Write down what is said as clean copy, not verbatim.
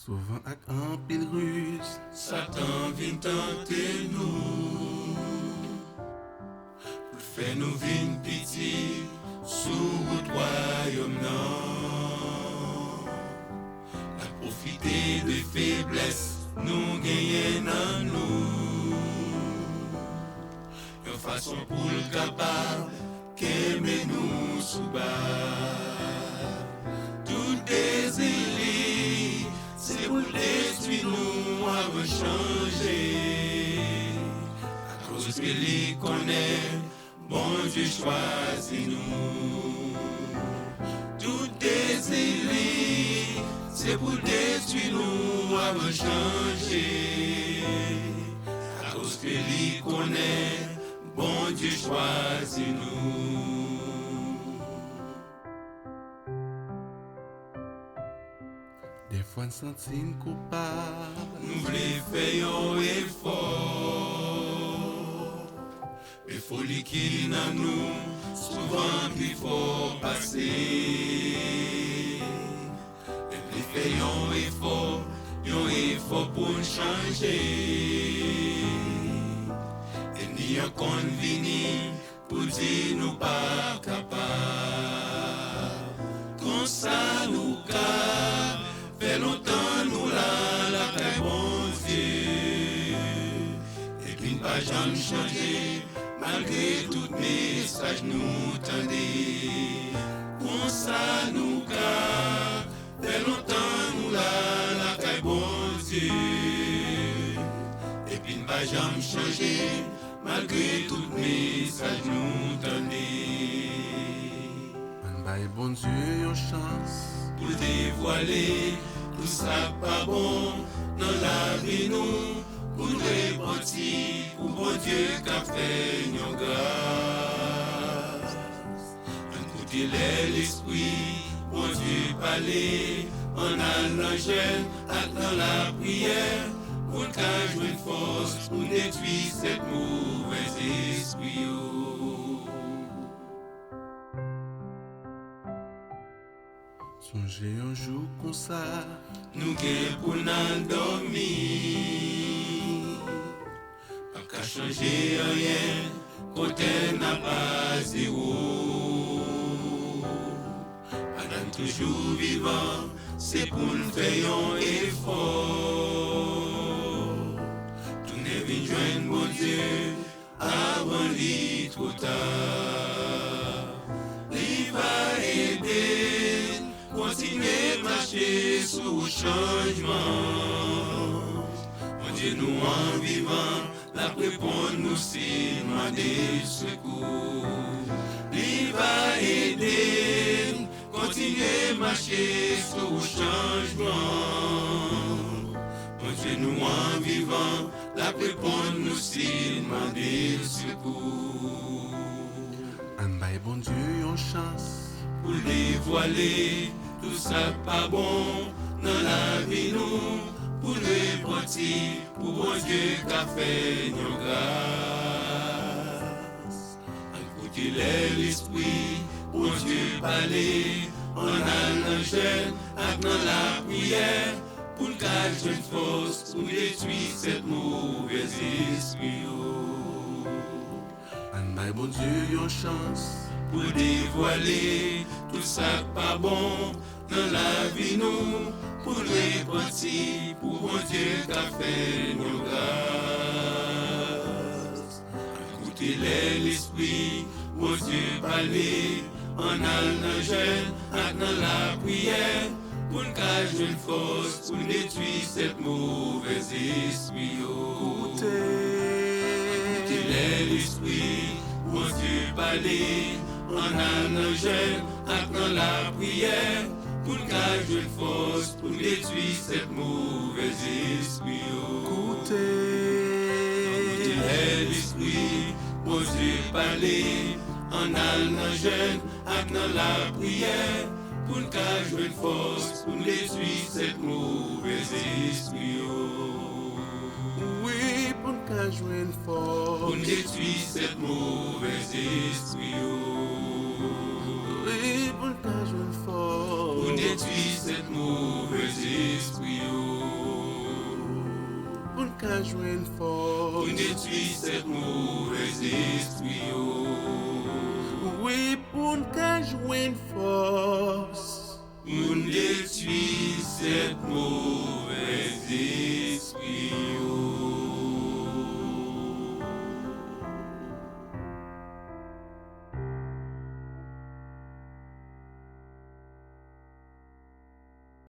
Souvent ak an pile ruse, Satan vient tenter nous, pour faire nous vin piti sous route royaume non. La profiter de faiblesse nous gagner dans nous. Une façon pour le capable qu'aimer nous sous bas. Tout désir, c'est pour détruire nous avant changer. À cause que lui connaît, bon Dieu choisit nous. Tout désir, c'est pour détruire nous avant changer. À cause que lui connaît, bon Dieu choisit nous. des fois nous sentis coupables. Nous voulons faire un effort. Mais folie qui dans nous, souvent plus fort passer. Et plus faire un effort pour changer. Et ni un convenu pour dire nous pas capables. Comme ça nous cap. Fait longtemps nous la paix bon Dieu. Et puis pas jamais changer, malgré tout message nous tendez. Comme ça nous cas, fait longtemps nous la paix bon Dieu. Et puis pas jamais changer, malgré tout message nous tendez. On baille bon Dieu une chance. Pour dévoiler tout ça pas bon dans la vie nous, pour nous repentir, pour bon Dieu qu'a fait nos grâce. Un côté l'esprit, bon Dieu parler, en allant jeune, dans la prière, pour qu'à jouer une force, pour détruire cette mauvaise esprit. Songez un jour comme ça, nous gagnons pour nous dormir. Pas qu'à changer rien, côté n'a pas zéro. Pendant toujours vivant, c'est pour nous faire un effort. Tout n'est venu joindre mon Dieu, avant lui trop tard. Il va aider. Continuez à marcher sous le changement. Mon Dieu, nous en vivant, la répondre nous si demander secours. Il va aider. Continuez à marcher sous le changement. Mon Dieu, nous en vivant, la répondre nous si demander secours. On baille bon Dieu une chance. Pour dévoiler tout ça pas bon dans la vie nous, pour le repentir, pour bon Dieu qu'a fait nos grâces. Écoutez l'esprit, bon Dieu parler, en allant jeune, dans la prière, pour qu'à une force, pour détruire cette mauvaise esprit. On baille bon Dieu une chance. Pour dévoiler tout ça pas bon dans la vie nous, pour le repentir, pour bon Dieu qu'a fait nos grâces. Écoutez l'esprit, bon Dieu parler, en allant jeune, dans la prière, pour qu'à une force, pour détruire cette mauvaise esprit. Écoutez l'esprit, bon Dieu parler, en allant jeune, dans la prière, pour qu'à une force, pour détruire cette mauvaise esprit. Écoutez l'esprit, bon Dieu parler, en allant jeune, dans la prière, pour qu'à une force, pour détruire cette mauvaise esprit. Oui, pour qu'à jouer une force. Pour détruire cette mauvaise esprit. Oui, pour qu'à jouer une force. Pour détruire cette mauvaise esprit. ka jwen Pour fos. détruire cette mauvaise esprit, oh.